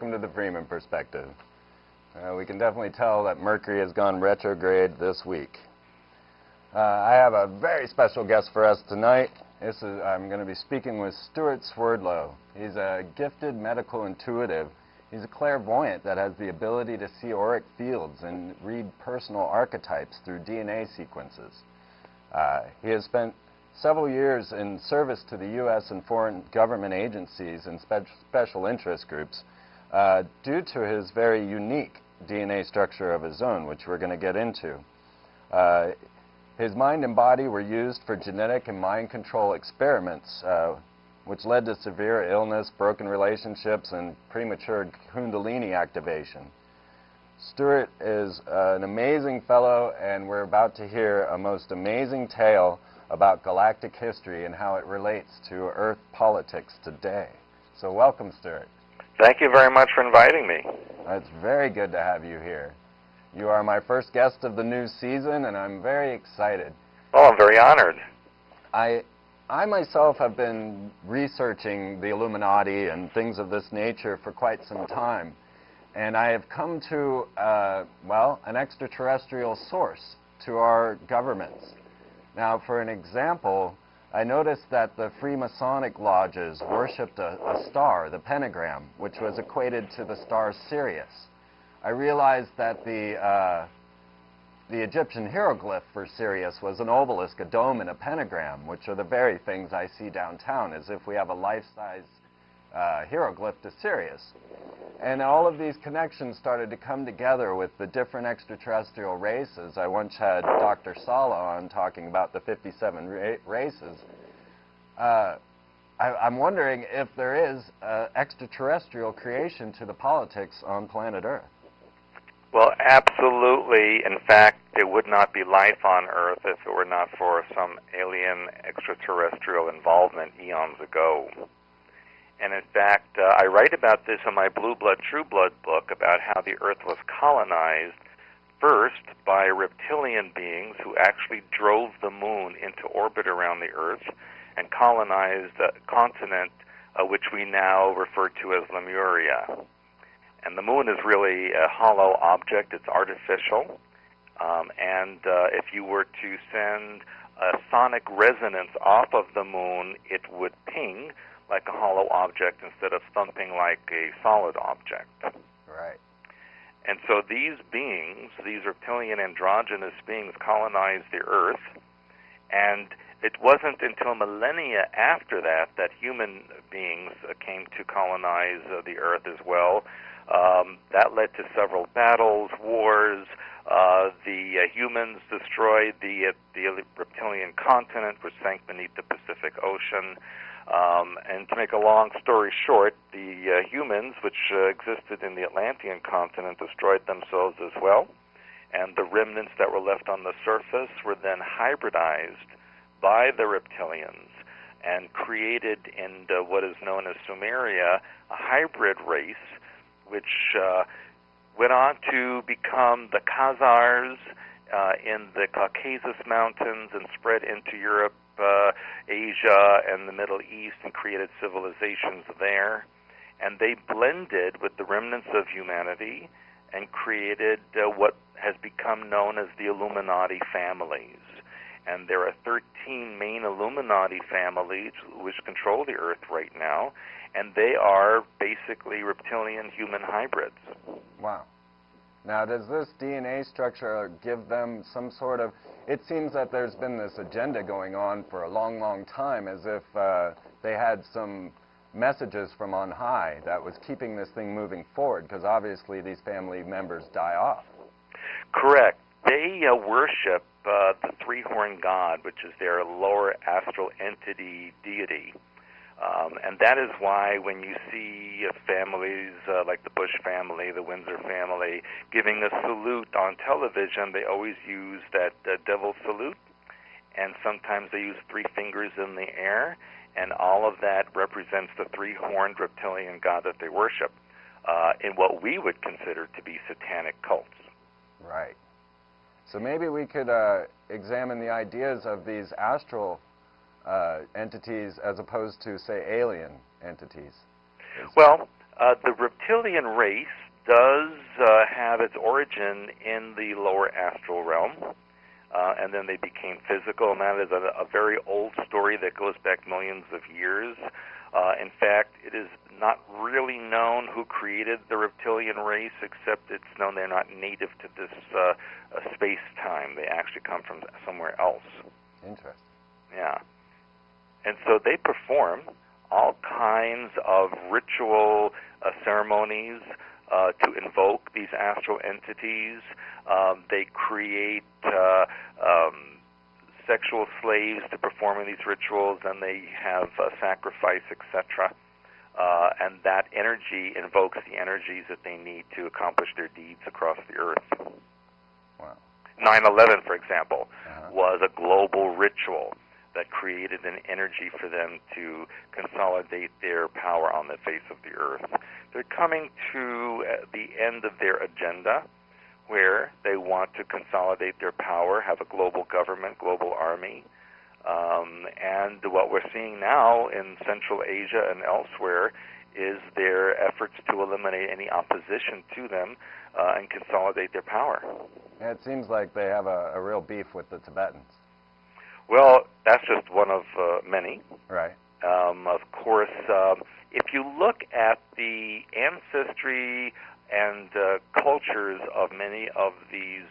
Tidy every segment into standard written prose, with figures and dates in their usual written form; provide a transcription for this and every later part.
welcome to the Freeman Perspective. We can definitely tell that Mercury has gone retrograde this week. I have a very special guest for us tonight. I'm going to be speaking with Stewart Swerdlow. He's a gifted medical intuitive. He's a clairvoyant that has the ability to see auric fields and read personal archetypes through DNA sequences. He has spent several years in service to the U.S. and foreign government agencies and special interest groups due to his very unique DNA structure of his own, which we're going to get into. His mind and body were used for genetic and mind control experiments, which led to severe illness, broken relationships, and premature Kundalini activation. Stewart is an amazing fellow, and we're about to hear a most amazing tale about galactic history and how it relates to Earth politics today. So welcome, Stewart. Thank you very much for inviting me. It's very good to have you here. You are my first guest of the new season, and I'm very excited. Oh, I'm very honored. I myself have been researching the Illuminati and things of this nature for quite some time, and I have come to, an extraterrestrial source to our governments. Now, for an example, I noticed that the Freemasonic lodges worshipped a star, the pentagram, which was equated to the star Sirius. I realized that the Egyptian hieroglyph for Sirius was an obelisk, a dome, and a pentagram, which are the very things I see downtown, as if we have a life-size hieroglyph to Sirius. And all of these connections started to come together with the different extraterrestrial races. I once had Dr. Sala on talking about the 57 races. I'm wondering if there is extraterrestrial creation to the politics on planet Earth. Well, absolutely. In fact, there would not be life on Earth if it were not for some alien extraterrestrial involvement eons ago. And in fact, I write about this in my Blue Blood, True Blood book about how the Earth was colonized first by reptilian beings who actually drove the moon into orbit around the Earth and colonized a continent which we now refer to as Lemuria. And the moon is really a hollow object. It's artificial. If you were to send a sonic resonance off of the moon, it would ping like a hollow object instead of thumping like a solid object. Right. And so these beings, these reptilian androgynous beings, colonized the Earth, and it wasn't until millennia after that that human beings came to colonize the Earth as well. That led to several battles, wars. The humans destroyed the reptilian continent, which sank beneath the Pacific Ocean. And to make a long story short, the humans, which existed in the Atlantean continent, destroyed themselves as well. And the remnants that were left on the surface were then hybridized by the reptilians and created in what is known as Sumeria, a hybrid race, which went on to become the Khazars in the Caucasus Mountains and spread into Europe, Asia, and the Middle East, and created civilizations there. And they blended with the remnants of humanity and created what has become known as the Illuminati families. And there are 13 main Illuminati families which control the Earth right now, and they are basically reptilian-human hybrids. Wow. Now, does this DNA structure give them some sort of... It seems that there's been this agenda going on for a long, long time, as if they had some messages from on high that was keeping this thing moving forward, because obviously these family members die off. Correct. They worship the three-horned god, which is their lower astral entity deity. And that is why when you see families like the Bush family, the Windsor family, giving a salute on television, they always use that devil salute. And sometimes they use three fingers in the air. And all of that represents the three-horned reptilian god that they worship in what we would consider to be satanic cults. Right. So maybe we could examine the ideas of these astral entities as opposed to, say, alien entities. Well, The reptilian race does have its origin in the lower astral realm, and then they became physical, and that is a very old story that goes back millions of years. In fact, it is not really known who created the reptilian race, except it's known they're not native to this space-time. They actually come from somewhere else. Interesting. Yeah. And so they perform all kinds of ritual ceremonies to invoke these astral entities. They create sexual slaves to performing these rituals, and they have sacrifice, etc. And that energy invokes the energies that they need to accomplish their deeds across the earth. Wow. 9/11, for example, was a global ritual that created an energy for them to consolidate their power on the face of the earth. They're coming to the end of their agenda, where they want to consolidate their power, have a global government, global army. And what we're seeing now in Central Asia and elsewhere is their efforts to eliminate any opposition to them and consolidate their power. Yeah, it seems like they have a real beef with the Tibetans. Well, that's just one of many. Right. Of course, if you look at the ancestry and cultures of many of these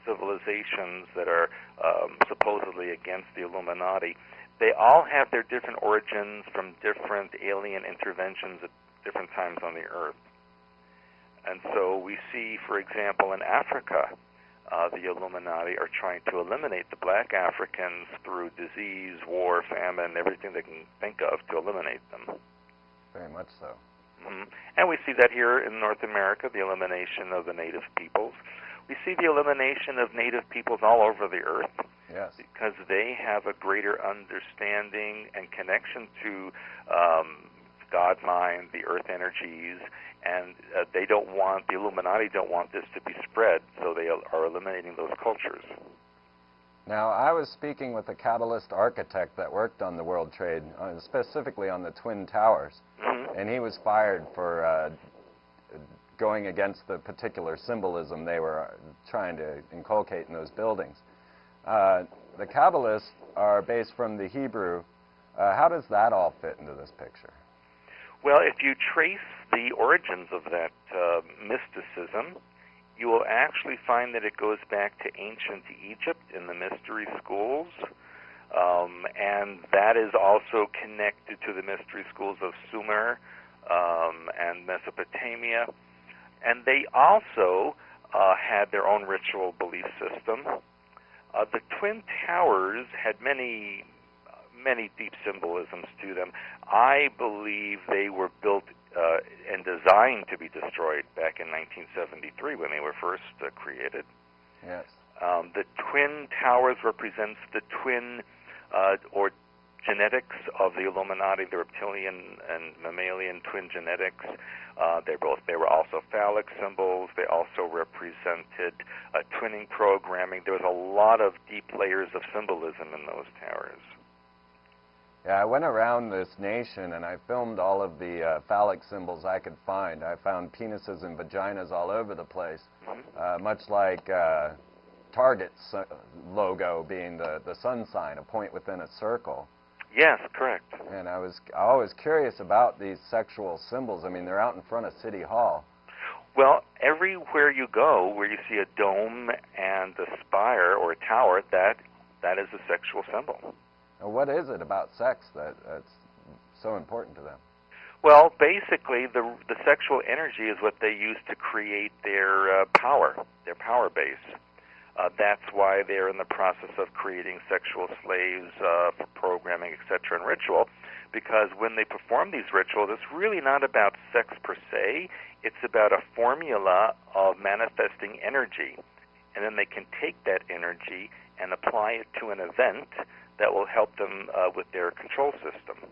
civilizations that are supposedly against the Illuminati, they all have their different origins from different alien interventions at different times on the earth. And so we see, for example, in Africa, the Illuminati are trying to eliminate the black Africans through disease, war, famine, everything they can think of to eliminate them. Very much so. Mm-hmm. And we see that here in North America, the elimination of the native peoples. We see the elimination of native peoples all over the earth. Yes. Because they have a greater understanding and connection to God mind, the earth energies, and they don't want, the Illuminati don't want this to be spread, so they are eliminating those cultures. Now, I was speaking with a catalyst architect that worked on the World Trade, specifically on the Twin Towers, and he was fired for going against the particular symbolism they were trying to inculcate in those buildings. The Kabbalists are based from the Hebrew. How does that all fit into this picture? Well, if you trace the origins of that mysticism, you will actually find that it goes back to ancient Egypt in the mystery schools, and that is also connected to the mystery schools of Sumer and Mesopotamia. And they also had their own ritual belief system. The Twin Towers had many deep symbolisms to them. I believe they were built and designed to be destroyed back in 1973 when they were first created. Yes. The Twin Towers represents the twin or genetics of the Illuminati, the reptilian and mammalian twin genetics. They were also phallic symbols. They also represented twinning programming. There was a lot of deep layers of symbolism in those towers. Yeah, I went around this nation and I filmed all of the phallic symbols I could find. I found penises and vaginas all over the place, much like Target's logo being the sun sign, a point within a circle. Yes, correct. And I was always curious about these sexual symbols. I mean, they're out in front of City Hall. Well, everywhere you go where you see a dome and a spire or a tower, that is a sexual symbol. Now, what is it about sex that's so important to them? Well, basically, the sexual energy is what they use to create their power base. That's why they're in the process of creating sexual slaves for programming, etc., and ritual, because when they perform these rituals, it's really not about sex per se. It's about a formula of manifesting energy, and then they can take that energy and apply it to an event that will help them with their control system.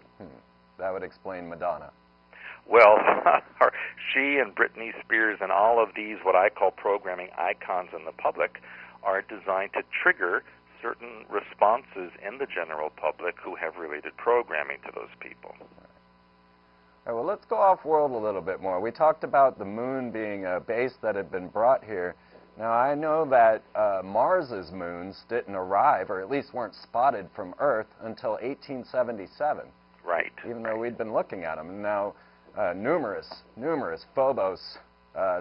That would explain Madonna. Well, she and Britney Spears and all of these, what I call programming icons in the public, are designed to trigger certain responses in the general public who have related programming to those people. All right, well, let's go off-world a little bit more. We talked about the moon being a base that had been brought here. Now, I know that Mars's moons didn't arrive, or at least weren't spotted from Earth, until 1877. Right. Even though we'd been looking at them. And now numerous Phobos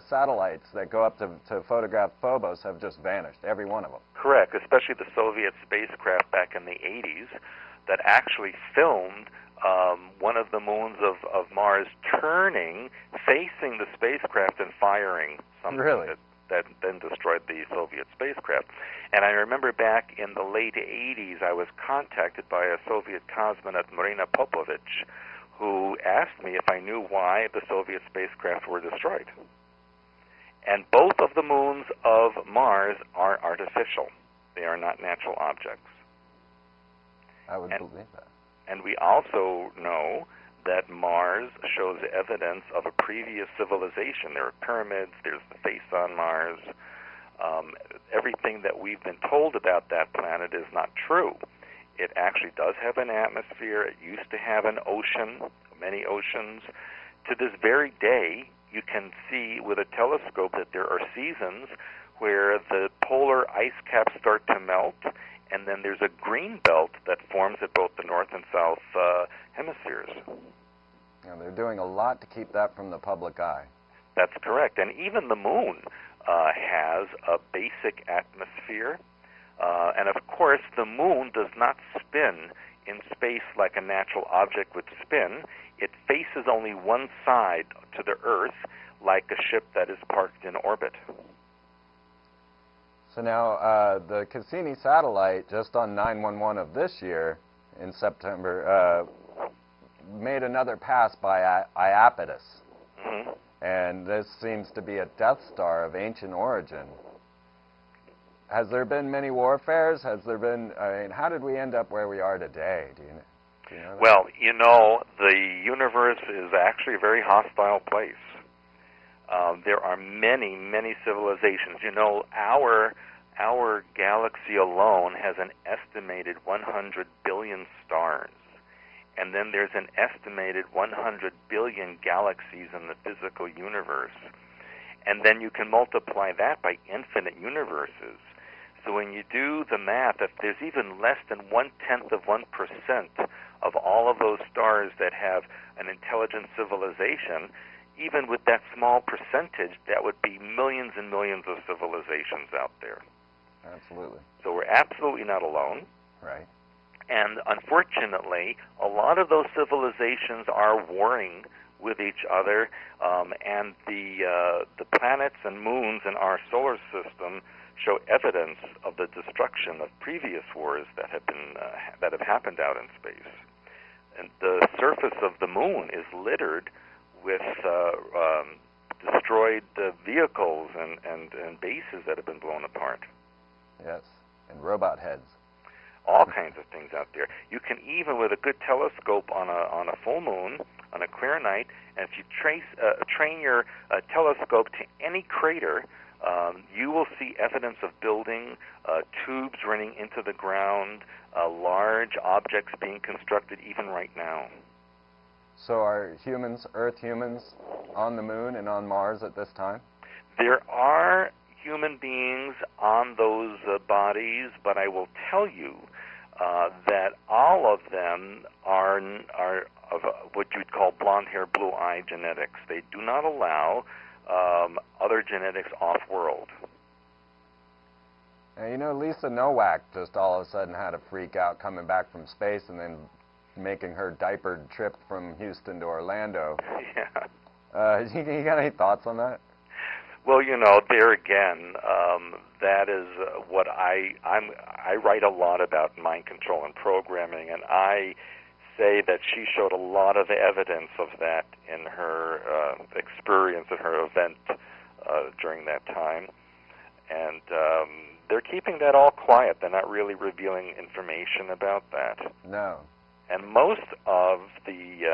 satellites that go up to photograph Phobos have just vanished, every one of them. Correct, especially the Soviet spacecraft back in the 80s that actually filmed one of the moons of Mars turning, facing the spacecraft and firing something Really? that then destroyed the Soviet spacecraft. And I remember back in the late 80s, I was contacted by a Soviet cosmonaut, Marina Popovich, who asked me if I knew why the Soviet spacecraft were destroyed. And both of the moons of Mars are artificial. They are not natural objects. I would believe that. And we also know that Mars shows evidence of a previous civilization. There are pyramids, there's the face on Mars. Everything that we've been told about that planet is not true. It actually does have an atmosphere. It used to have an ocean, many oceans. To this very day, you can see with a telescope that there are seasons where the polar ice caps start to melt, and then there's a green belt that forms at both the north and south hemispheres. Yeah, they're doing a lot to keep that from the public eye. That's correct. And even the moon has a basic atmosphere. And of course, the moon does not spin in space like a natural object would spin. It faces only one side to the Earth, like a ship that is parked in orbit. So now, the Cassini satellite, just on 9/11 of this year, in September, made another pass by Iapetus. Mm-hmm. And this seems to be a Death Star of ancient origin. Has there been many warfares? Has there been, I mean, how did we end up where we are today? Do you know that? Well, you know, the universe is actually a very hostile place. There are many, many civilizations. You know, our galaxy alone has an estimated 100 billion stars. And then there's an estimated 100 billion galaxies in the physical universe. And then you can multiply that by infinite universes. So when you do the math, if there's even less than 0.1% of all of those stars that have an intelligent civilization, even with that small percentage, that would be millions and millions of civilizations out there. Absolutely. So we're absolutely not alone. Right. And unfortunately, a lot of those civilizations are warring with each other, and the planets and moons in our solar system show evidence of the destruction of previous wars that have happened out in space. And the surface of the moon is littered with destroyed vehicles and bases that have been blown apart. Yes, and robot heads. All kinds of things out there. You can even, with a good telescope on a full moon, on a clear night, and if you train your telescope to any crater, you will see evidence of building, tubes running into the ground, large objects being constructed even right now. So are humans, Earth humans, on the moon and on Mars at this time? There are human beings on those bodies, but I will tell you that all of them are of what you'd call blonde hair, blue eye genetics. They do not allow other genetics off-world. Now, you know, Lisa Nowak just all of a sudden had a freak out coming back from space and then making her diapered trip from Houston to Orlando. Yeah. You got any thoughts on that? Well, you know, there again, that is what I write a lot about mind control and programming, and I say that she showed a lot of evidence of that in her experience at her event during that time. And they're keeping that all quiet. They're not really revealing information about that. No. And most of the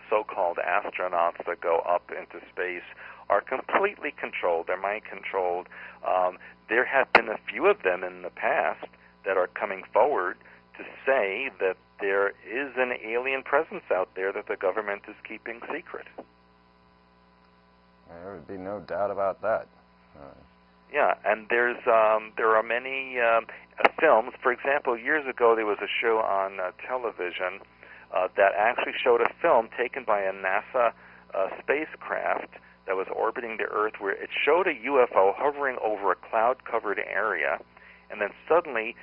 so-called astronauts that go up into space are completely controlled. They're mind-controlled. There have been a few of them in the past that are coming forward to say that there is an alien presence out there that the government is keeping secret. There would be no doubt about that. Yeah, and there are many films. For example, years ago there was a show on television that actually showed a film taken by a NASA spacecraft that was orbiting the Earth, where it showed a UFO hovering over a cloud-covered area, and then suddenly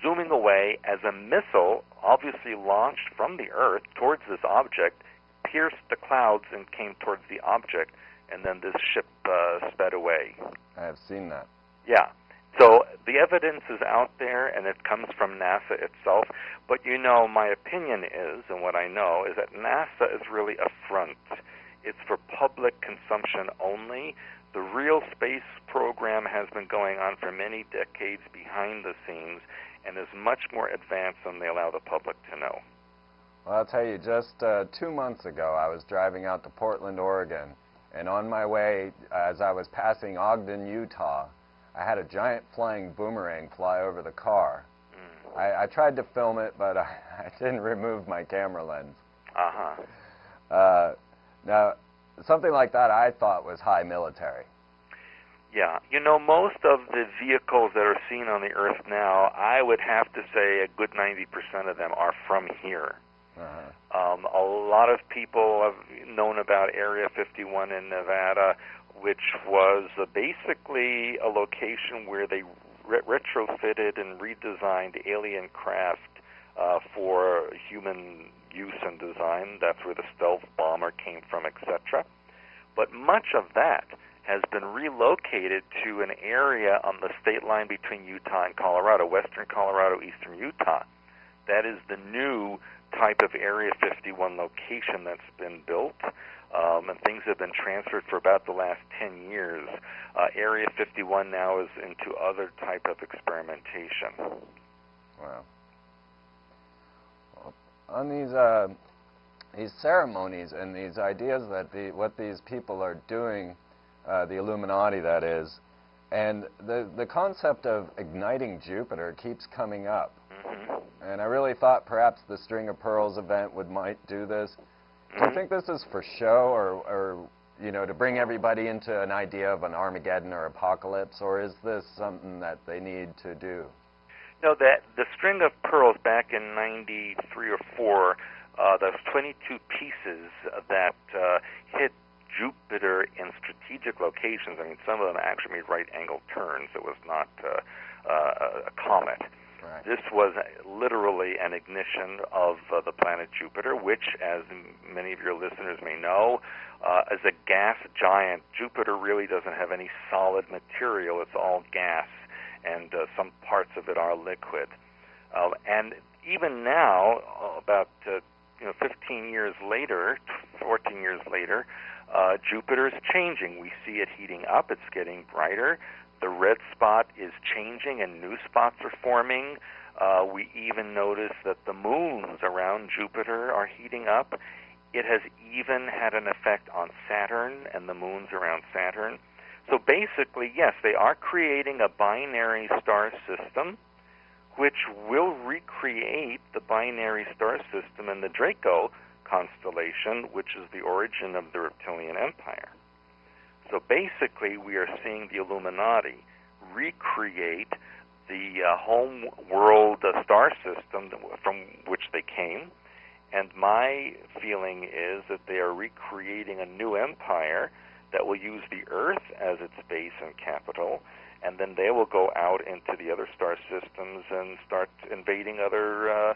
zooming away as a missile, obviously launched from the Earth towards this object, pierced the clouds and came towards the object, and then this ship sped away. I have seen that. Yeah. So the evidence is out there, and it comes from NASA itself. But you know, my opinion is, and what I know, is that NASA is really a front. It's for public consumption only. The real space program has been going on for many decades behind the scenes and is much more advanced than they allow the public to know. Well, I'll tell you, just 2 months ago, I was driving out to Portland, Oregon, and on my way, as I was passing Ogden, Utah, I had a giant flying boomerang fly over the car. I tried to film it, but I didn't remove my camera lens. Now, something like that I thought was high military. Yeah. You know, most of the vehicles that are seen on the Earth now, I would have to say a good 90% of them are from here. A lot of people have known about Area 51 in Nevada, which was basically a location where they retrofitted and redesigned alien craft for human use and design. That's where the stealth bomber came from, etc. But much of that has been relocated to an area on the state line between Utah and Colorado, western Colorado, eastern Utah. That is the new type of Area 51 location that's been built, and things have been transferred for about the last 10 years. Area 51 now is into other type of experimentation. Wow. Well, on these ceremonies and these ideas that what these people are doing, the Illuminati that is, and the concept of igniting Jupiter keeps coming up. And I really thought perhaps the String of Pearls event might do this. Do you think this is for show, or you know, to bring everybody into an idea of an Armageddon or apocalypse, or is this something that they need to do? No, that the String of Pearls back in '93 or '4, those 22 pieces that hit Jupiter in strategic locations. I mean, some of them actually made right-angle turns. It was not a comet. Right. This was literally an ignition of the planet Jupiter, which, as many of your listeners may know, is a gas giant. Jupiter really doesn't have any solid material. It's all gas, and some parts of it are liquid. And even now, about 15 years later, 14 years later, Jupiter is changing. We see it heating up. It's getting brighter. The red spot is changing and new spots are forming. We even notice that the moons around Jupiter are heating up. It has even had an effect on Saturn and the moons around Saturn. So basically, yes, they are creating a binary star system which will recreate the binary star system in the Draco constellation, which is the origin of the reptilian empire. So basically, we are seeing the Illuminati recreate the home world star system from which they came. And my feeling is that they are recreating a new empire that will use the Earth as its base and capital, and then they will go out into the other star systems and start invading other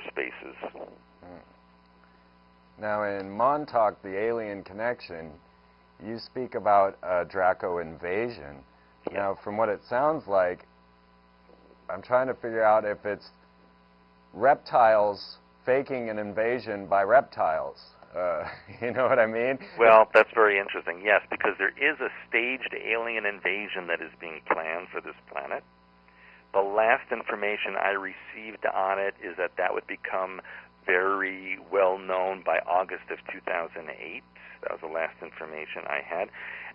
spaces. Now, in Montauk, the Alien Connection, you speak about a Draco invasion. Yeah. Now, from what it sounds like, I'm trying to figure out if it's reptiles faking an invasion by reptiles. You know what I mean? Well, that's very interesting, yes, because there is a staged alien invasion that is being planned for this planet. The last information I received on it is that would become very well known by August of 2008. That was the last information I had.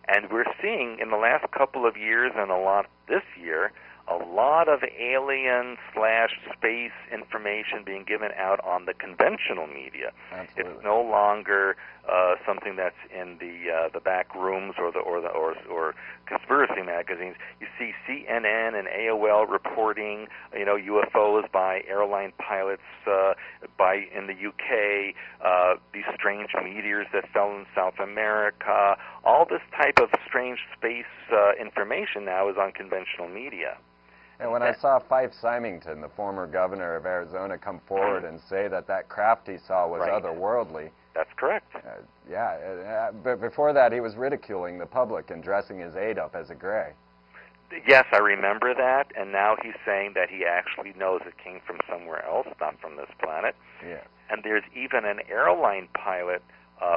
And we're seeing in the last couple of years and a lot this year, a lot of alien/space information being given out on the conventional media. Absolutely. It's no longer something that's in the back rooms or conspiracy magazines. You see CNN and AOL reporting, UFOs by airline pilots in the UK, these strange meteors that fell in South America. All this type of strange space information now is on conventional media. And when I saw Fife Symington, the former governor of Arizona, come forward and say that craft he saw was otherworldly. That's correct. But before that, he was ridiculing the public and dressing his aide up as a gray. Yes, I remember that, and now he's saying that he actually knows it came from somewhere else, not from this planet. Yeah. And there's even an airline pilot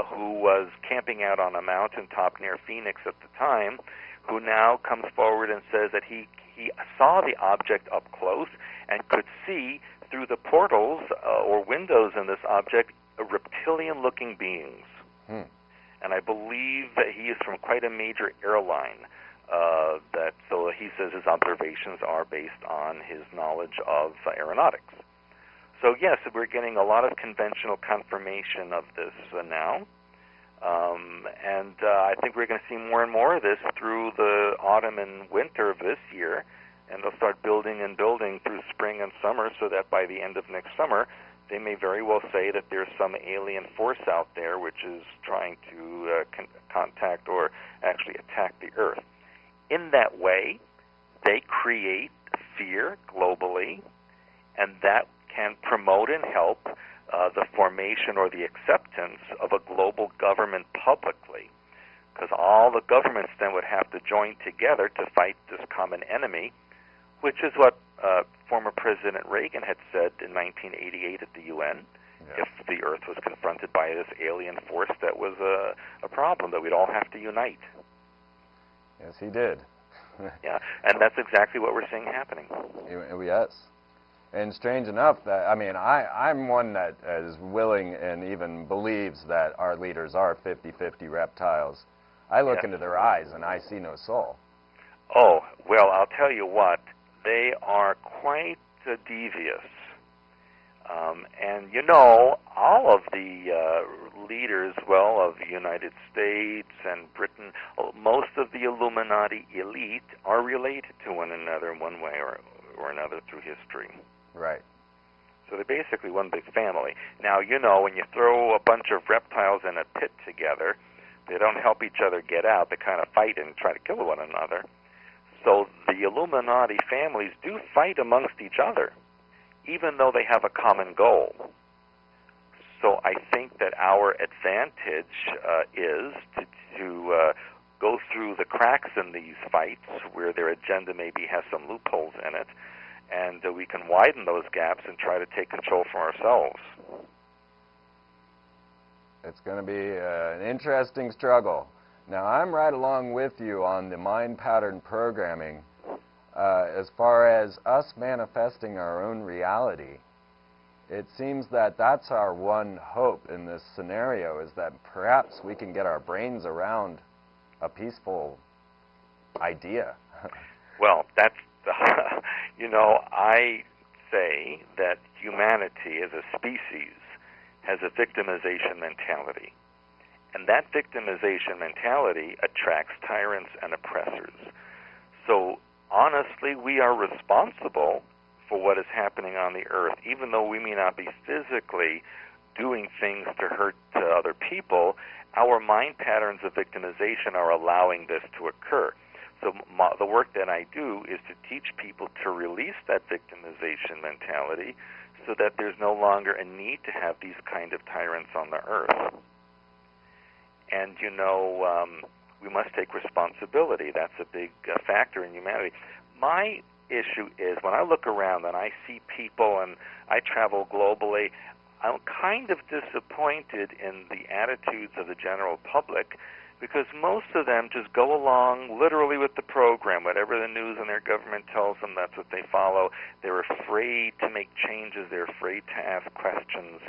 who was camping out on a mountaintop near Phoenix at the time, who now comes forward and says that he saw the object up close and could see through the portals or windows in this object reptilian-looking beings. And I believe that he is from quite a major airline. So he says his observations are based on his knowledge of aeronautics. So yes, we're getting a lot of conventional confirmation of this now. And I think we're going to see more and more of this through the autumn and winter of this year, and they'll start building and building through spring and summer, so that by the end of next summer, they may very well say that there's some alien force out there which is trying to contact or actually attack the Earth. In that way, they create fear globally, and that can promote and help the formation or the acceptance of a global government publicly, because all the governments then would have to join together to fight this common enemy, which is what former President Reagan had said in 1988 at the UN. If the Earth was confronted by this alien force, that was a problem, that we'd all have to unite. Yes, he did. Yeah, and that's exactly what we're seeing happening. Yes. And strange enough, that I'm one that is willing and even believes that our leaders are 50-50 reptiles. I look into their eyes and I see no soul. Oh, well, I'll tell you what, they are quite devious. And all of the leaders, of the United States and Britain, most of the Illuminati elite are related to one another in one way or another through history. Right. So they're basically one big family. Now, when you throw a bunch of reptiles in a pit together, they don't help each other get out. They kind of fight and try to kill one another. So the Illuminati families do fight amongst each other, even though they have a common goal. So I think that our advantage is to go through the cracks in these fights where their agenda maybe has some loopholes in it, and we can widen those gaps and try to take control for ourselves. It's going to be an interesting struggle. Now, I'm right along with you on the mind pattern programming as far as us manifesting our own reality. It seems that that's our one hope in this scenario, is that perhaps we can get our brains around a peaceful idea. Well, that's I say that humanity as a species has a victimization mentality. And that victimization mentality attracts tyrants and oppressors. So, honestly, we are responsible for what is happening on the Earth, even though we may not be physically doing things to hurt other people. Our mind patterns of victimization are allowing this to occur. So the work that I do is to teach people to release that victimization mentality so that there's no longer a need to have these kind of tyrants on the Earth. And, we must take responsibility. That's a big factor in humanity. My issue is when I look around and I see people, and I travel globally, I'm kind of disappointed in the attitudes of the general public, because most of them just go along literally with the program. Whatever the news and their government tells them, that's what they follow. They're afraid to make changes. They're afraid to ask questions,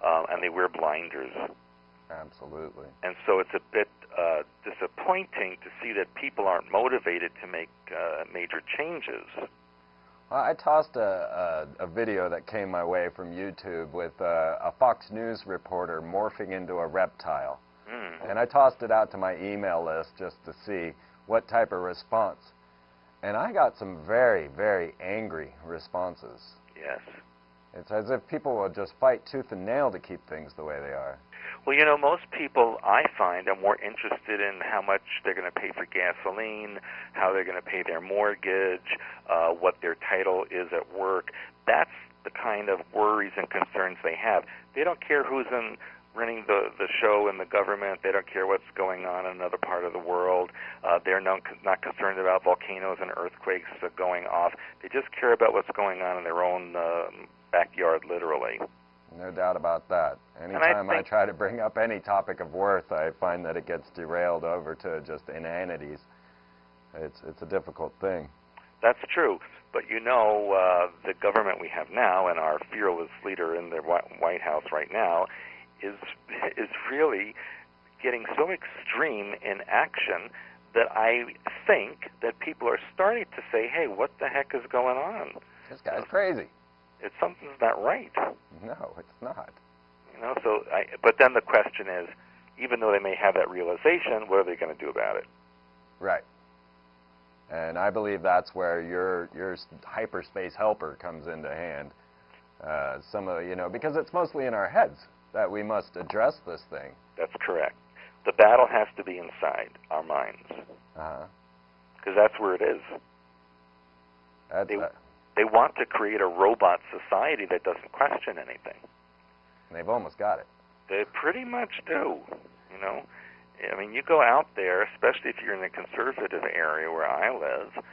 and they wear blinders. Absolutely. And so it's a bit disappointing to see that people aren't motivated to make major changes. Well, I tossed a video that came my way from YouTube with a Fox News reporter morphing into a reptile. And I tossed it out to my email list just to see what type of response. And I got some very, very angry responses. Yes. It's as if people will just fight tooth and nail to keep things the way they are. Well, you know, most people, I find, are more interested in how much they're going to pay for gasoline, how they're going to pay their mortgage, what their title is at work. That's the kind of worries and concerns they have. They don't care who's running the show in the government. They don't care what's going on in another part of the world. They're not concerned about volcanoes and earthquakes going off. They just care about what's going on in their own backyard, literally. No doubt about that. Anytime I try to bring up any topic of worth, I find that it gets derailed over to just inanities. It's a difficult thing. That's true. But you know, the government we have now, and our fearless leader in the White House right now, is really getting so extreme in action that I think that people are starting to say, hey, what the heck is going on? This guy's crazy. Something's not right. No, it's not. You know, but then the question is, even though they may have that realization, what are they going to do about it? Right. And I believe that's where your hyperspace helper comes into hand. Because it's mostly in our heads that we must address this thing. That's correct. The battle has to be inside our minds. Because that's where it is. They want to create a robot society that doesn't question anything. They've almost got it. They pretty much do, you know. I mean, you go out there, especially if you're in a conservative area where I live,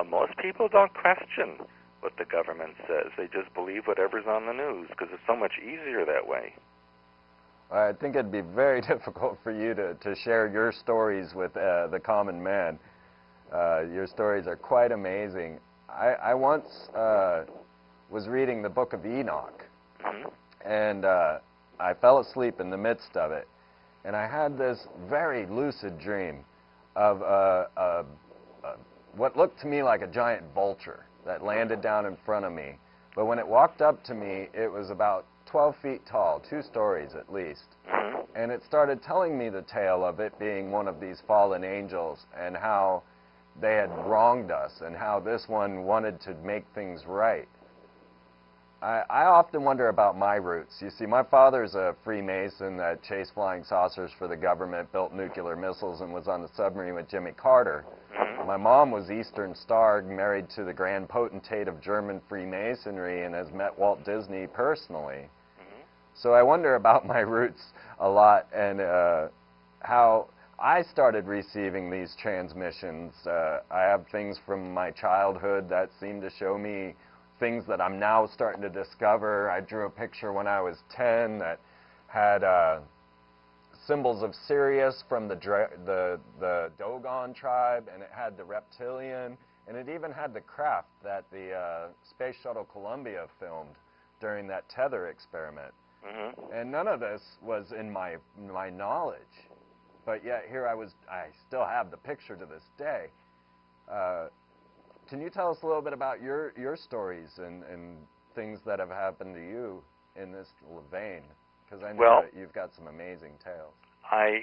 most people don't question what the government says. They just believe whatever's on the news because it's so much easier that way. I think it'd be very difficult for you to share your stories with the common man. Your stories are quite amazing. I once was reading the Book of Enoch, and I fell asleep in the midst of it, and I had this very lucid dream of what looked to me like a giant vulture that landed down in front of me. But when it walked up to me, it was about 12 feet tall, 2 stories at least. And it started telling me the tale of it being one of these fallen angels and how they had wronged us and how this one wanted to make things right. I often wonder about my roots. You see, my father's a Freemason that chased flying saucers for the government, built nuclear missiles, and was on the submarine with Jimmy Carter. My mom was Eastern Star, married to the Grand Potentate of German Freemasonry, and has met Walt Disney personally. So I wonder about my roots a lot and how I started receiving these transmissions. I have things from my childhood that seem to show me things that I'm now starting to discover. I drew a picture when I was 10 that had symbols of Sirius from the Dogon tribe, and it had the reptilian, and it even had the craft that the Space Shuttle Columbia filmed during that tether experiment. And none of this was in my knowledge. But yet here I still have the picture to this day. Can you tell us a little bit about your stories and things that have happened to you in this vein? Because I know that you've got some amazing tales. I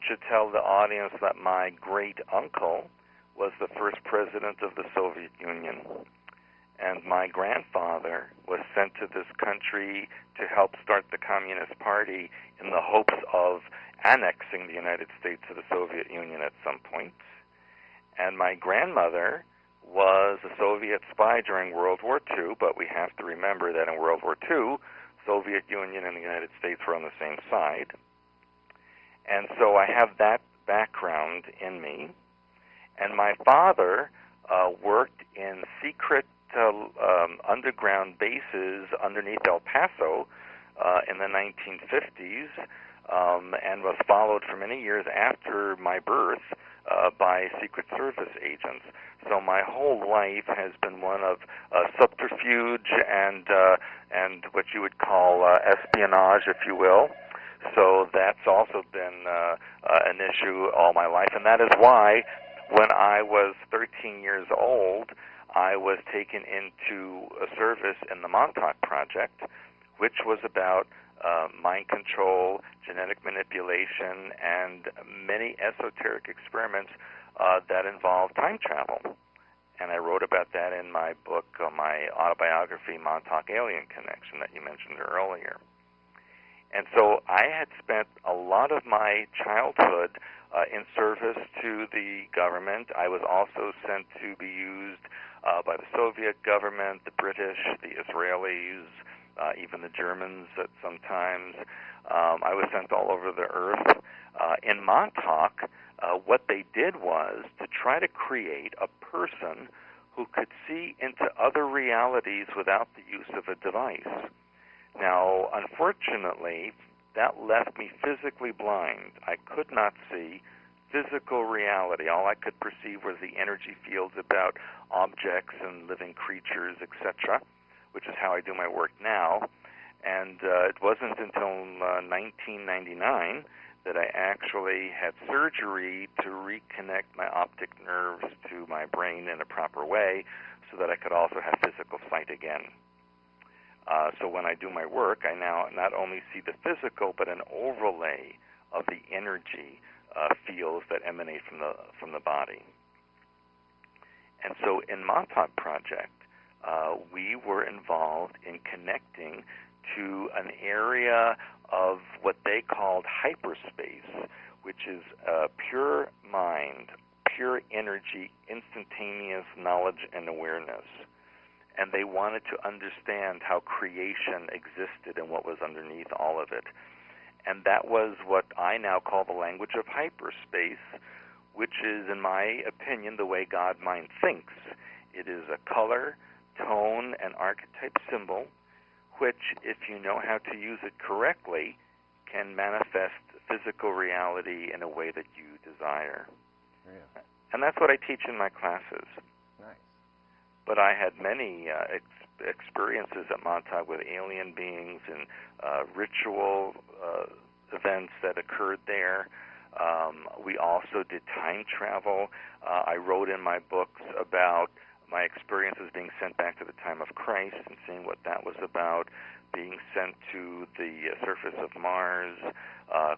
should tell the audience that my great-uncle was the first president of the Soviet Union. And my grandfather was sent to this country to help start the Communist Party in the hopes of annexing the United States to the Soviet Union at some point. And my grandmother was a Soviet spy during World War II, but we have to remember that in World War II, Soviet Union and the United States were on the same side. And so I have that background in me. And my father worked in secret underground bases underneath El Paso in the 1950s and was followed for many years after my birth by Secret Service agents. So my whole life has been one of subterfuge and what you would call espionage, if you will. So that's also been an issue all my life, and that is why when I was 13 years old, I was taken into a service in the Montauk Project, which was about mind control, genetic manipulation, and many esoteric experiments that involved time travel. And I wrote about that in my book, my autobiography, Montauk Alien Connection, that you mentioned earlier. And so I had spent a lot of my childhood in service to the government. I was also sent to be used by the Soviet government, the British, the Israelis, even the Germans at sometimes. I was sent all over the earth. In Montauk, what they did was to try to create a person who could see into other realities without the use of a device. Now, unfortunately, that left me physically blind. I could not see physical reality. All I could perceive was the energy fields about objects and living creatures, etc., which is how I do my work now. And it wasn't until 1999 that I actually had surgery to reconnect my optic nerves to my brain in a proper way so that I could also have physical sight again. So when I do my work, I now not only see the physical, but an overlay of the energy fields that emanate from the body. And so in Montauk Project, we were involved in connecting to an area of what they called hyperspace, which is pure mind, pure energy, instantaneous knowledge and awareness. And they wanted to understand how creation existed and what was underneath all of it. And that was what I now call the language of hyperspace, which is, in my opinion, the way God mind thinks. It is a color, tone, and archetype symbol, which, if you know how to use it correctly, can manifest physical reality in a way that you desire. Yeah. And that's what I teach in my classes. Nice. But I had many experiences at Montauk with alien beings and ritual events that occurred there. We also did time travel. I wrote in my books about my experiences being sent back to the time of Christ and seeing what that was about, being sent to the surface of Mars,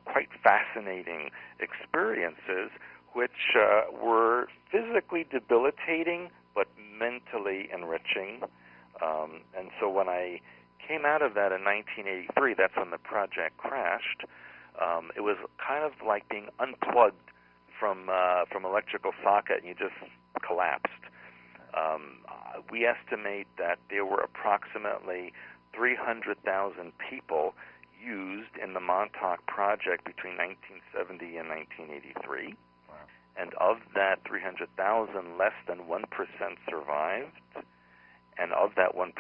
quite fascinating experiences which were physically debilitating but mentally enriching. And so when I came out of that in 1983, that's when the project crashed, it was kind of like being unplugged from electrical socket and you just collapsed. We estimate that there were approximately 300,000 people used in the Montauk Project between 1970 and 1983. Wow. And of that 300,000, less than 1% survived. And of that 1%,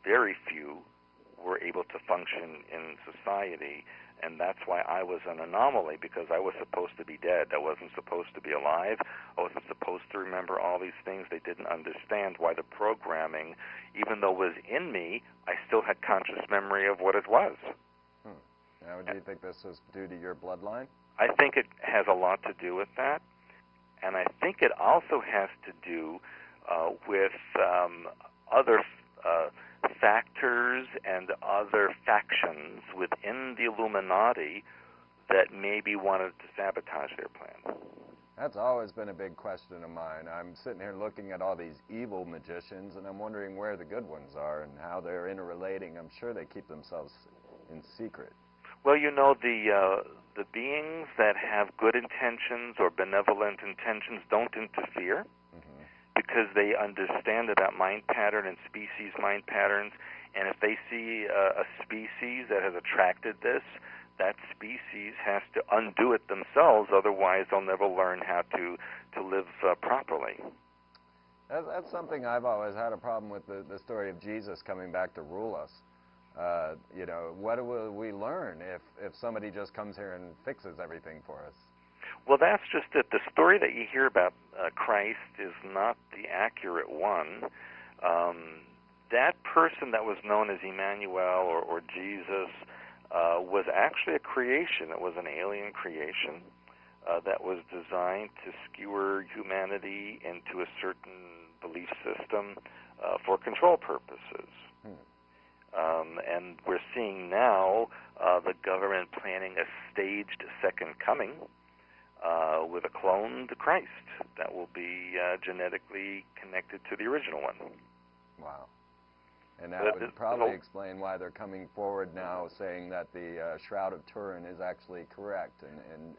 very few were able to function in society. And that's why I was an anomaly, because I was supposed to be dead. I wasn't supposed to be alive. I wasn't supposed to remember all these things. They didn't understand why the programming, even though it was in me, I still had conscious memory of what it was. Now, do you think this was due to your bloodline? I think it has a lot to do with that. And I think it also has to do with other factors and other factions within the Illuminati that maybe wanted to sabotage their plan. That's always been a big question of mine. I'm sitting here looking at all these evil magicians, and I'm wondering where the good ones are and how they're interrelating. I'm sure they keep themselves in secret. Well, you know, the beings that have good intentions or benevolent intentions don't interfere. Because they understand about mind pattern and species mind patterns, and if they see a species that has attracted this, that species has to undo it themselves, otherwise they'll never learn how to live properly. That's something I've always had a problem with, the story of Jesus coming back to rule us. You know, what will we learn if somebody just comes here and fixes everything for us? Well, that's just it. The story that you hear about Christ is not the accurate one. That person that was known as Emmanuel or Jesus was actually a creation. It was an alien creation that was designed to skewer humanity into a certain belief system for control purposes. And we're seeing now the government planning a staged second coming with a cloned Christ that will be genetically connected to the original one. Wow. And that would probably explain why they're coming forward now saying that the Shroud of Turin is actually correct.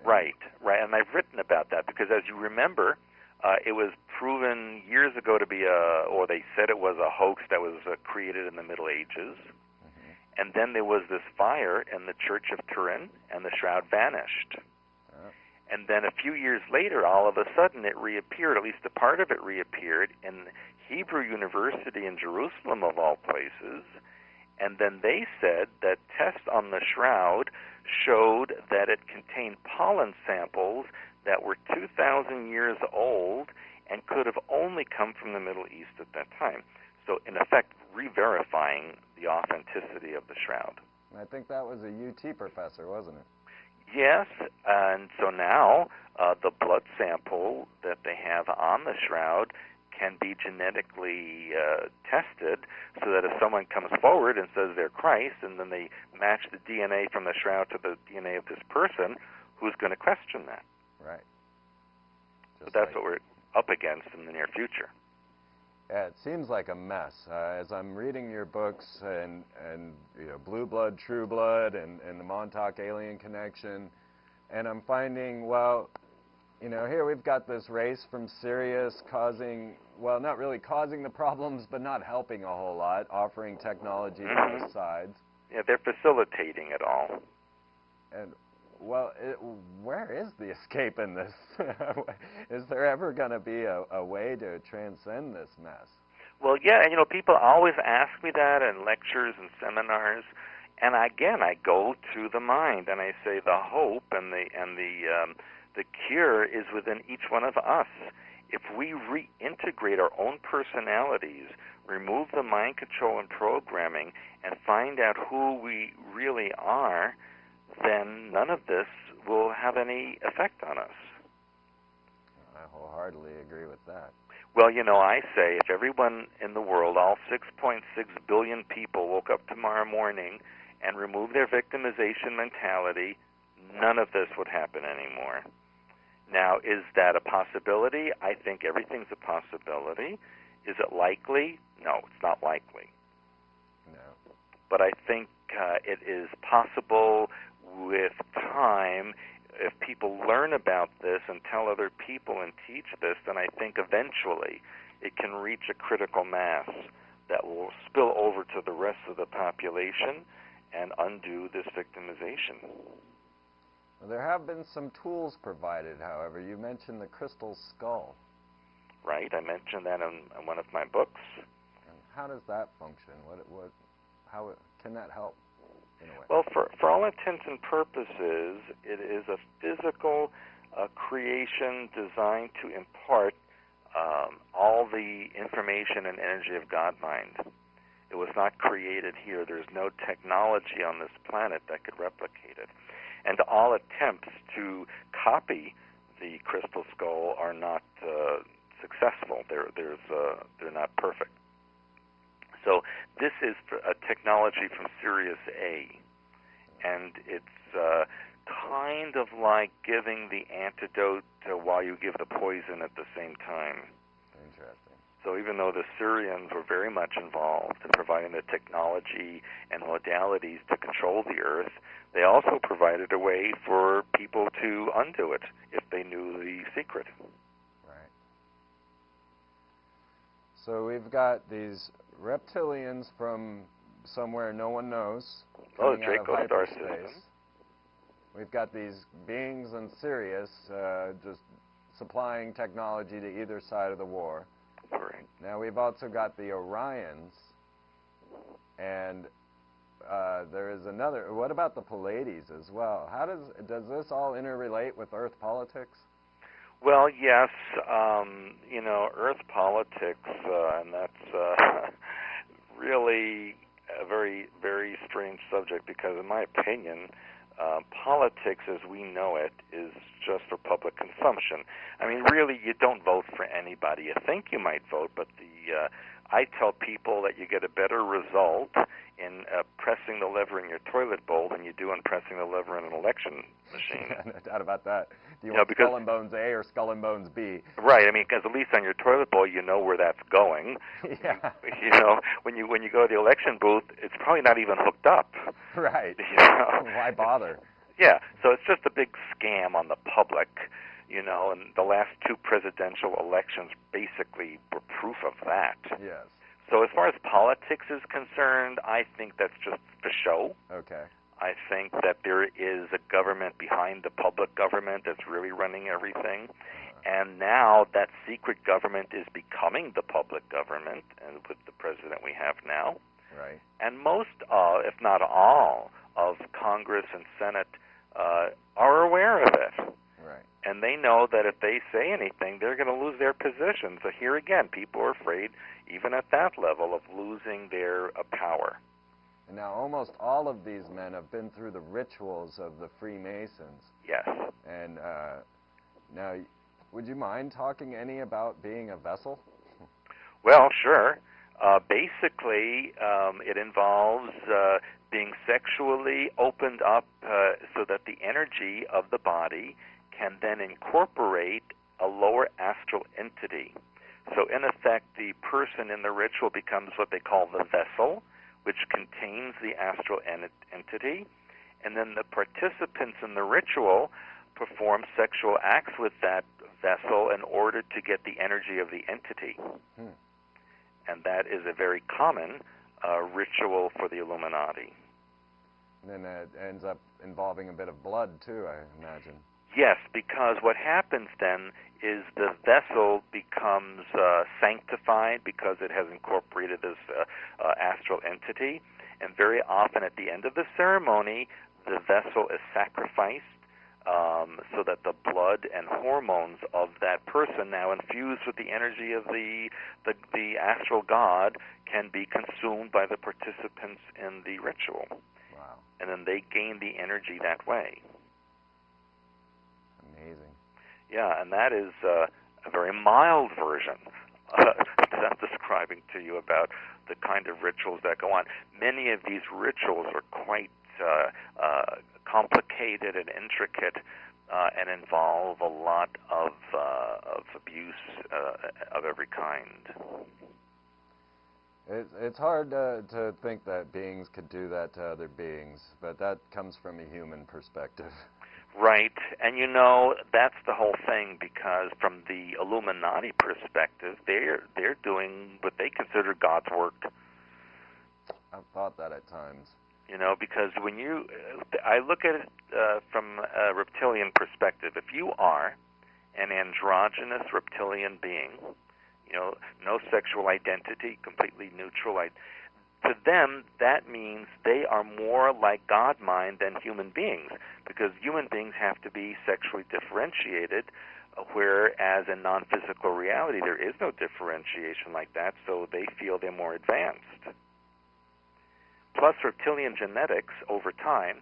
Right. And I've written about that because, as you remember, it was proven years ago to be or they said it was a hoax that was created in the Middle Ages. And then there was this fire in the Church of Turin, and the shroud vanished. And then a few years later, all of a sudden, it reappeared, at least a part of it reappeared, in Hebrew University in Jerusalem, of all places. And then they said that tests on the shroud showed that it contained pollen samples that were 2,000 years old and could have only come from the Middle East at that time. So, in effect, re-verifying the authenticity of the shroud. I think that was a UT professor, wasn't it? Yes, and so now the blood sample that they have on the shroud can be genetically tested so that if someone comes forward and says they're Christ, and then they match the DNA from the shroud to the DNA of this person, who's going to question that? Right. So that's what we're up against in the near future. Yeah, it seems like a mess. As I'm reading your books and you know, Blue Blood, True Blood, and the Montauk Alien Connection, and I'm finding, well, you know, here we've got this race from Sirius causing, well, not really causing the problems, but not helping a whole lot, offering technology to both sides. Yeah, they're facilitating it all. And, well, where is the escape in this? Is there ever going to be a way to transcend this mess? Well, yeah, and you know, people always ask me that in lectures and seminars, and again, I go to the mind and I say the hope and the cure is within each one of us. If we reintegrate our own personalities, remove the mind control and programming, and find out who we really are, then none of this will have any effect on us. I wholeheartedly agree with that. Well, you know, I say if everyone in the world, all 6.6 billion people, woke up tomorrow morning and removed their victimization mentality, none of this would happen anymore. Now, is that a possibility? I think everything's a possibility. Is it likely? No, it's not likely. No. But I think it is possible with time. If people learn about this and tell other people and teach this, then I think eventually it can reach a critical mass that will spill over to the rest of the population and undo this victimization. Well, there have been some tools provided, however. You mentioned the crystal skull. Right, I mentioned that in one of my books. And how does that function? How can that help in a way? Well, for all intents and purposes, it is a physical creation designed to impart all the information and energy of God mind. It was not created here. There's no technology on this planet that could replicate it. And all attempts to copy the crystal skull are not successful. They're not perfect. So this is a technology from Sirius A, and it's kind of like giving the antidote while you give the poison at the same time. Interesting. So even though the Syrians were very much involved in providing the technology and modalities to control the Earth, they also provided a way for people to undo it if they knew the secret. Right. So we've got these reptilians from somewhere no one knows, coming out of hyperspace. We've got these beings in Sirius just supplying technology to either side of the war. Right. Now we've also got the Orions, and there is another. What about the Pleiades as well? How does this all interrelate with Earth politics? Well, yes, you know, Earth politics, and that's really a very, very strange subject because, in my opinion, politics as we know it is just for public consumption. I mean, really, you don't vote for anybody. You think you might vote, but I tell people that you get a better result in pressing the lever in your toilet bowl than you do in pressing the lever in an election machine. No doubt about that. Do you want Skull and Bones A or Skull and Bones B? Right. I mean, because at least on your toilet bowl, you know where that's going. Yeah. You know, when you go to the election booth, it's probably not even hooked up. Right. You know? Why bother? Yeah. So it's just a big scam on the public. You know, and the last two presidential elections basically were proof of that. Yes. So as far as politics is concerned, I think that's just for show. Okay. I think that there is a government behind the public government that's really running everything. And now that secret government is becoming the public government, and with the president we have now. Right. And most of, if not all, of Congress and Senate are aware of it. Right. And they know that if they say anything, they're going to lose their position. So here again, people are afraid, even at that level, of losing their power. And now almost all of these men have been through the rituals of the Freemasons. Yes. And now, would you mind talking any about being a vessel? Well, sure. Basically, it involves being sexually opened up so that the energy of the body can then incorporate a lower astral entity. So in effect, the person in the ritual becomes what they call the vessel, which contains the astral entity, and then the participants in the ritual perform sexual acts with that vessel in order to get the energy of the entity. And that is a very common ritual for the Illuminati. And then it ends up involving a bit of blood, too, I imagine. Yes, because what happens then is the vessel becomes sanctified because it has incorporated this astral entity, and very often at the end of the ceremony, the vessel is sacrificed so that the blood and hormones of that person, now infused with the energy of the astral god, can be consumed by the participants in the ritual. Wow. And then they gain the energy that way. Amazing. Yeah, and that is a very mild version that I'm describing to you about the kind of rituals that go on. Many of these rituals are quite complicated and intricate and involve a lot of abuse of every kind. It's hard to think that beings could do that to other beings, but that comes from a human perspective. Right, and you know, that's the whole thing, because from the Illuminati perspective, they're doing what they consider God's work. I've thought that at times. You know, because I look at it from a reptilian perspective. If you are an androgynous reptilian being, you know, no sexual identity, completely neutral, to them, that means they are more like God mind than human beings, because human beings have to be sexually differentiated, whereas in non-physical reality, there is no differentiation like that, so they feel they're more advanced. Plus, reptilian genetics, over time,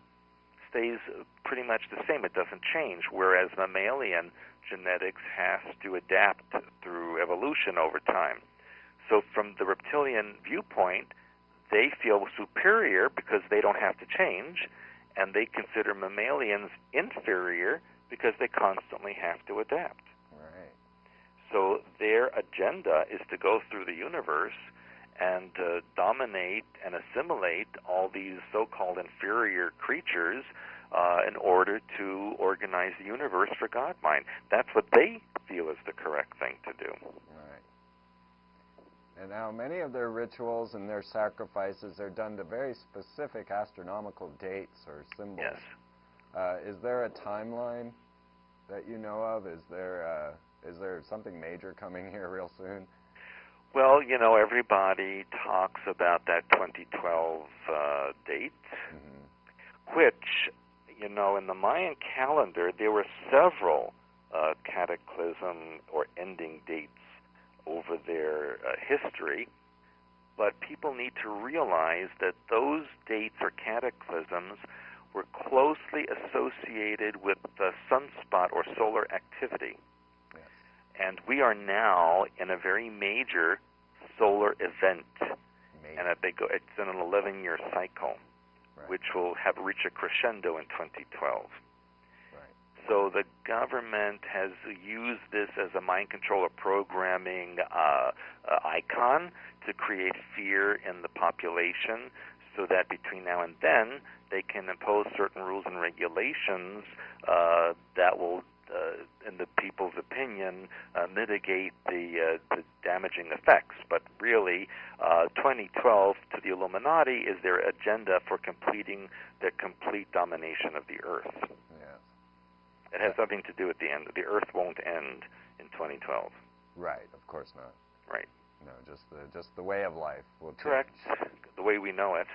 stays pretty much the same. It doesn't change, whereas mammalian genetics has to adapt through evolution over time. So from the reptilian viewpoint, they feel superior because they don't have to change, and they consider mammalians inferior because they constantly have to adapt. Right. So their agenda is to go through the universe and dominate and assimilate all these so-called inferior creatures in order to organize the universe for God mind. That's what they feel is the correct thing to do. Right. And now many of their rituals and their sacrifices are done to very specific astronomical dates or symbols. Yes. Is there a timeline that you know of? Is there something major coming here real soon? Well, you know, everybody talks about that 2012 date, which, you know, in the Mayan calendar, there were several cataclysm or ending dates over their history, but people need to realize that those dates or cataclysms were closely associated with sunspot or solar activity. Yes. And we are now in a very major solar event. And that it's in an 11-year cycle, right, which will have reached a crescendo in 2012. Right. So the government has used this as a mind control or programming icon to create fear in the population, so that between now and then they can impose certain rules and regulations that will, in the people's opinion, mitigate the damaging effects. But really, 2012 to the Illuminati is their agenda for completing the complete domination of the Earth. Yes. It has nothing to do with the end. The Earth won't end in 2012. Right. Of course not. Right. No, just the way of life will change. Correct. The way we know it.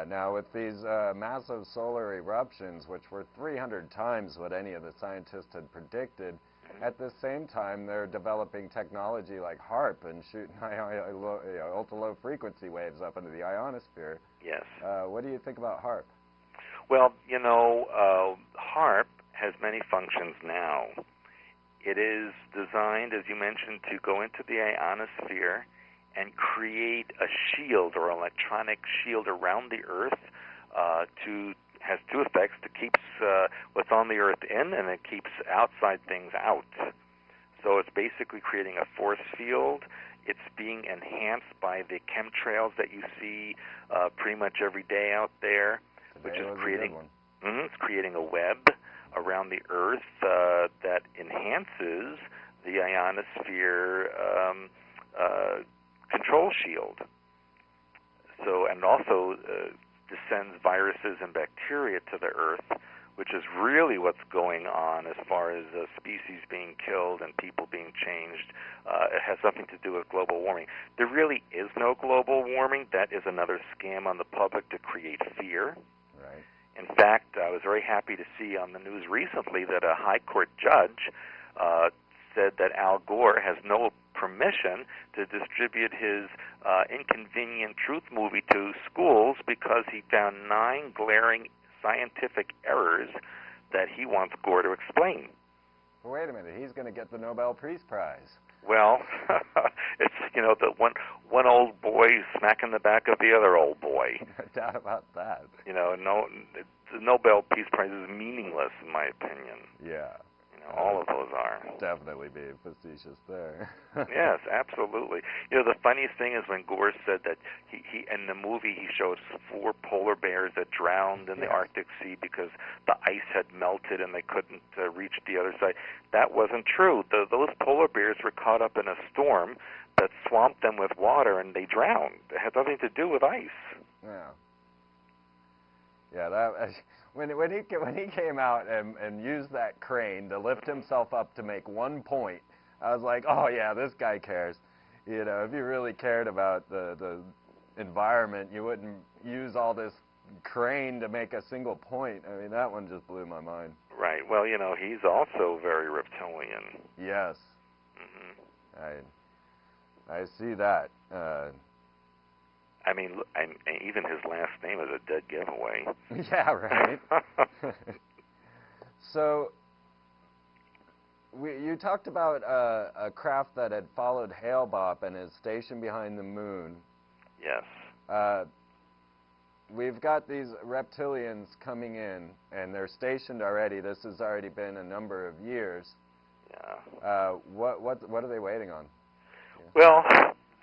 Now, with these massive solar eruptions, which were 300 times what any of the scientists had predicted, at the same time, they're developing technology like HAARP and shooting ultra-low frequency waves up into the ionosphere. Yes. What do you think about HAARP? Well, HAARP has many functions now. It is designed, as you mentioned, to go into the ionosphere and create a shield or electronic shield around the Earth. Has two effects: to keeps what's on the Earth in, and it keeps outside things out. So it's basically creating a force field. It's being enhanced by the chemtrails that you see pretty much every day out there, which is creating. It's creating a web around the Earth that enhances the ionosphere control shield. So, and also descends viruses and bacteria to the Earth, which is really what's going on as far as species being killed and people being changed. It has nothing to do with global warming. There really is no global warming. That is another scam on the public to create fear. Right. In fact, I was very happy to see on the news recently that a high court judge said that Al Gore has no permission to distribute his Inconvenient Truth movie to schools because he found 9 glaring scientific errors that he wants Gore to explain. Well, wait a minute. He's going to get the Nobel Peace Prize. Well, it's, the one old boy smacking the back of the other old boy. No doubt about that. No, the Nobel Peace Prize is meaningless in my opinion. Yeah. All of those are. Definitely being facetious there. Yes, absolutely. The funniest thing is when Gore said that he in the movie he shows 4 polar bears that drowned in the Arctic Sea because the ice had melted and they couldn't reach the other side. That wasn't true. Those polar bears were caught up in a storm that swamped them with water and they drowned. It had nothing to do with ice. Yeah. Yeah, that when he came out and used that crane to lift himself up to make 1 point, I was like, oh yeah, this guy cares. If you really cared about the environment, you wouldn't use all this crane to make a single point. I mean, that one just blew my mind. Right. Well, he's also very reptilian. Yes. Mm-hmm. I see that. I mean, and even his last name is a dead giveaway. Yeah, right. So, you talked about a craft that had followed Hale-Bopp and is stationed behind the moon. Yes. We've got these reptilians coming in, and they're stationed already. This has already been a number of years. Yeah. What are they waiting on? Well,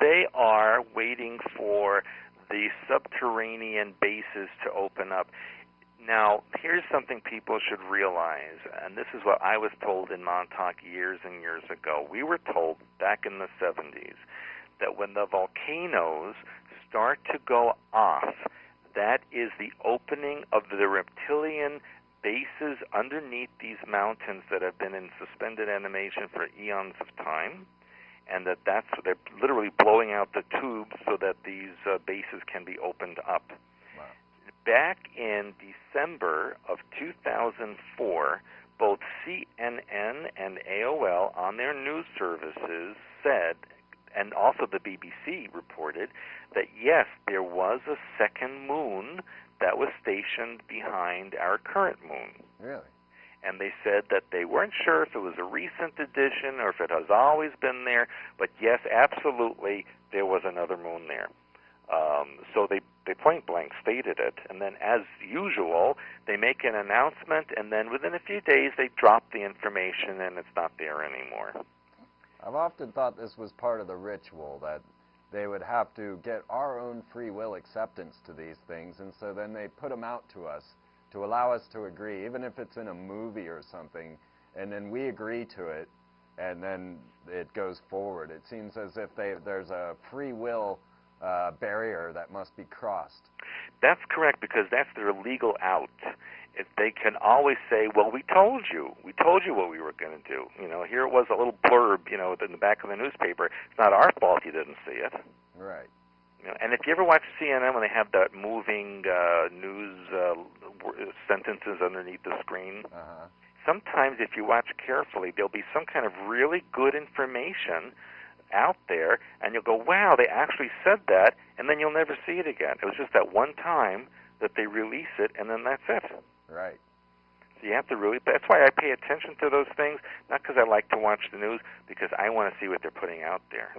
they are waiting for the subterranean bases to open up. Now, here's something people should realize, and this is what I was told in Montauk years and years ago. We were told back in the 70s that when the volcanoes start to go off, that is the opening of the reptilian bases underneath these mountains that have been in suspended animation for eons of time, and they're literally blowing out the tubes so that these bases can be opened up. Wow. Back in December of 2004, both CNN and AOL on their news services said, and also the BBC reported that, yes, there was a second moon that was stationed behind our current moon. Really? And they said that they weren't sure if it was a recent addition or if it has always been there, but yes, absolutely, there was another moon there. So they point blank stated it, and then as usual, they make an announcement, and then within a few days they drop the information and it's not there anymore. I've often thought this was part of the ritual, that they would have to get our own free will acceptance to these things, and so then they put them out to us to allow us to agree, even if it's in a movie or something, and then we agree to it, and then it goes forward. It seems as if there's a free will barrier that must be crossed. That's correct, because that's their legal out. If they can always say, well, we told you what we were going to do. You know, here it was a little blurb, you know, in the back of the newspaper. It's not our fault you didn't see it. Right. You know, and if you ever watch CNN when they have that moving news sentences underneath the screen, sometimes if you watch carefully, there'll be some kind of really good information out there, and you'll go, wow, they actually said that, and then you'll never see it again. It was just that one time that they release it, and then that's it. Right. So you have to really, that's why I pay attention to those things, not because I like to watch the news, because I want to see what they're putting out there.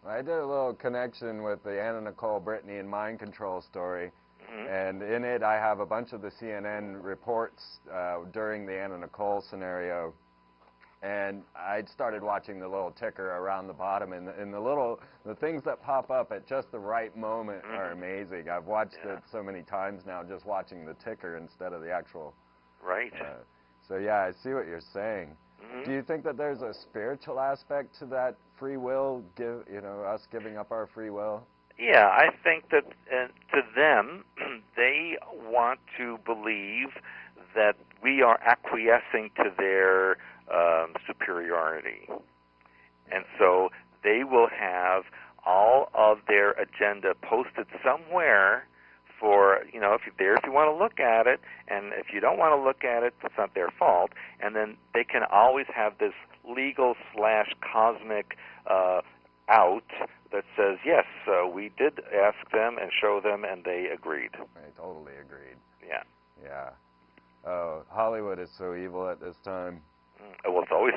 I did a little connection with the Anna Nicole Brittany and mind control story, and in it I have a bunch of the CNN reports during the Anna Nicole scenario, and I started watching the little ticker around the bottom, and the things that pop up at just the right moment are amazing. I've watched it so many times now, just watching the ticker instead of the actual. Right. So yeah, I see what you're saying. Do you think that there's a spiritual aspect to that free will, us giving up our free will? Yeah, I think that to them, they want to believe that we are acquiescing to their superiority. And so they will have all of their agenda posted somewhere for, you know, if you want to look at it, and if you don't want to look at it, it's not their fault. And then they can always have this legal/cosmic out that says, yes, we did ask them and show them, and they agreed. I totally agreed. Yeah. Yeah. Oh, Hollywood is so evil at this time. Well, it's always.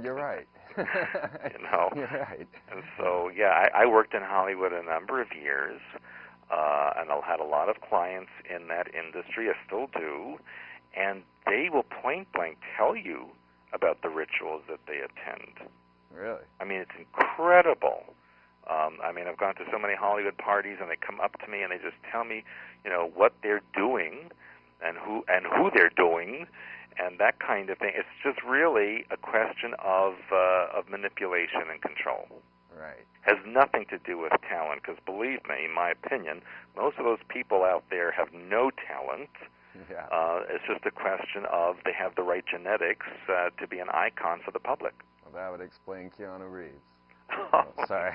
You're right. You know. You're right. And so, yeah, I worked in Hollywood a number of years, and I had a lot of clients in that industry. I still do, and they will point blank tell you about the rituals that they attend. Really? I mean, it's incredible. I mean, I've gone to so many Hollywood parties, and they come up to me and they just tell me, you know, what they're doing and who they're doing, and that kind of thing. It's just really a question of manipulation and control. Right. Has nothing to do with talent, because believe me, in my opinion, most of those people out there have no talent. Yeah. It's just a question of they have the right genetics to be an icon for the public. Well, that would explain Keanu Reeves. Oh, sorry.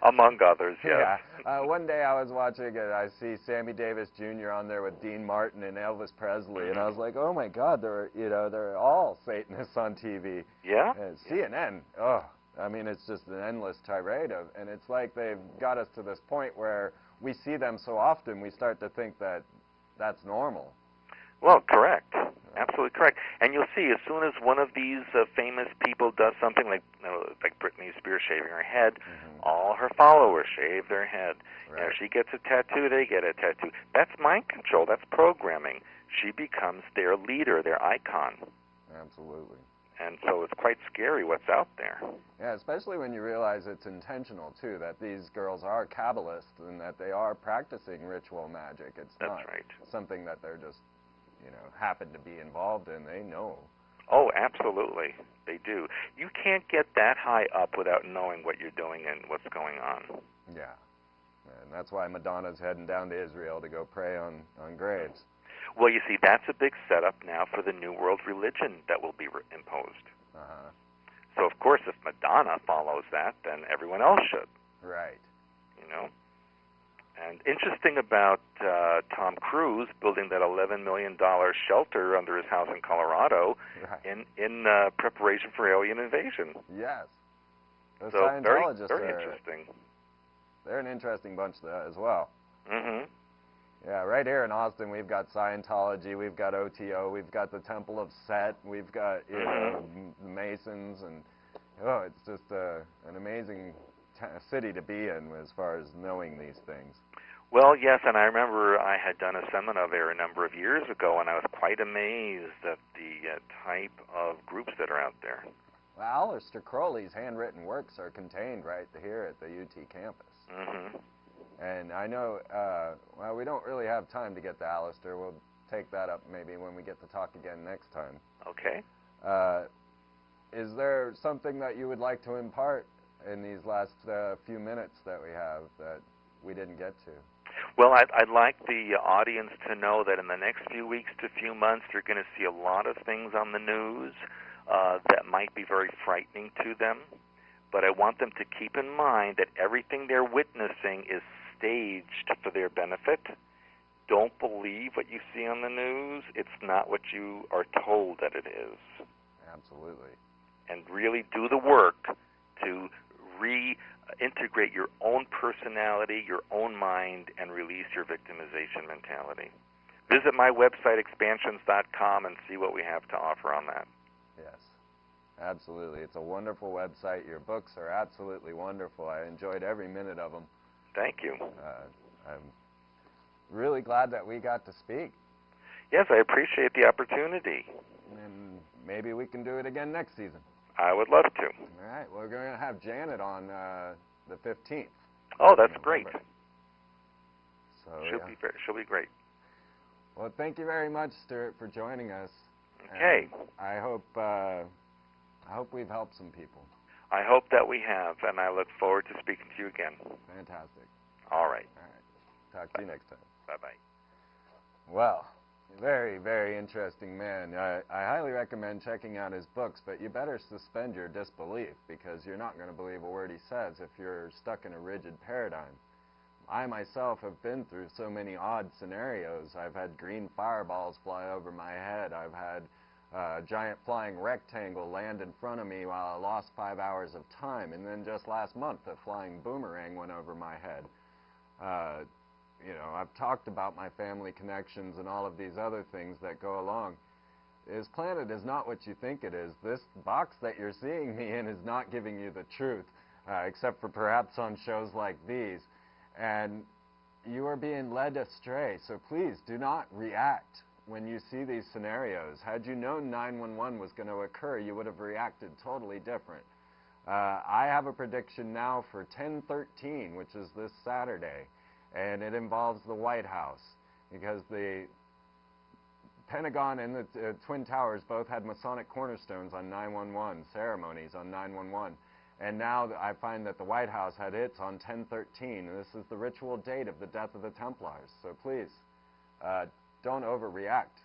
Among others, yes. Yeah. One day I was watching it, I see Sammy Davis Jr. on there with Dean Martin and Elvis Presley, and I was like, oh my God, they're all Satanists on TV. Yeah. CNN, I mean, it's just an endless tirade and it's like they've got us to this point where we see them so often, we start to think that that's normal. Well, correct. Absolutely correct. And you'll see, as soon as one of these famous people does something like Britney Spears shaving her head, all her followers shave their head. Right. You know, she gets a tattoo, they get a tattoo. That's mind control. That's programming. She becomes their leader, their icon. Absolutely. And so it's quite scary what's out there. Yeah, especially when you realize it's intentional, too, that these girls are Kabbalists and that they are practicing ritual magic. It's That's not right. something that they're just, happen to be involved in. They know. Oh, absolutely. They do. You can't get that high up without knowing what you're doing and what's going on. Yeah. And that's why Madonna's heading down to Israel to go pray on graves. Well, you see, that's a big setup now for the New World religion that will be imposed. So, of course, if Madonna follows that, then everyone else should. Right. You know? And interesting about Tom Cruise building that $11 million shelter under his house in Colorado in preparation for alien invasion. Yes. The So very, Scientologists very are, interesting. they're an interesting bunch as well. Mm-hmm. Yeah, right here in Austin, we've got Scientology, we've got OTO, we've got the Temple of Set, we've got the Masons, and it's just an amazing city to be in as far as knowing these things. Well, yes, and I remember I had done a seminar there a number of years ago, and I was quite amazed at the type of groups that are out there. Well, Aleister Crowley's handwritten works are contained right here at the UT campus. Mm-hmm. And I know, well, we don't really have time to get to Aleister. We'll take that up maybe when we get to talk again next time. Okay. Is there something that you would like to impart in these last few minutes that we have that we didn't get to? Well, I'd like the audience to know that in the next few weeks to few months, you're going to see a lot of things on the news that might be very frightening to them. But I want them to keep in mind that everything they're witnessing is staged for their benefit. Don't believe what you see on the news. It's not what you are told that it is. Absolutely. And really do the work to reintegrate your own personality, your own mind, and release your victimization mentality. Visit my website, expansions.com, and see what we have to offer on that. Yes, absolutely. It's a wonderful website. Your books are absolutely wonderful. I enjoyed every minute of them. Thank you. I'm really glad that we got to speak. Yes, I appreciate the opportunity. And maybe we can do it again next season. I would love to. All right. We're going to have Janet on the 15th. Oh, that's great. So She'll be great. Well, thank you very much, Stewart, for joining us. Okay. And I hope we've helped some people. I hope that we have, and I look forward to speaking to you again. Fantastic. All right. All right. Talk to you next time. Bye-bye. Well, very, very interesting man. I highly recommend checking out his books, but you better suspend your disbelief because you're not going to believe a word he says if you're stuck in a rigid paradigm. I myself have been through so many odd scenarios. I've had green fireballs fly over my head. I've had a giant flying rectangle land in front of me while I lost 5 hours of time. And then just last month, a flying boomerang went over my head. You know, I've talked about my family connections and all of these other things that go along. This planet is not what you think it is. This box that you're seeing me in is not giving you the truth, except for perhaps on shows like these. And you are being led astray, so please do not react when you see these scenarios. Had you known 911 was going to occur, you would have reacted totally different. I have a prediction now for 10/13, which is this Saturday, and it involves the White House, because the Pentagon and the Twin Towers both had Masonic cornerstones on 911, ceremonies on 911. And now I find that the White House had its on 10/13. This is the ritual date of the death of the Templars. So please, don't overreact.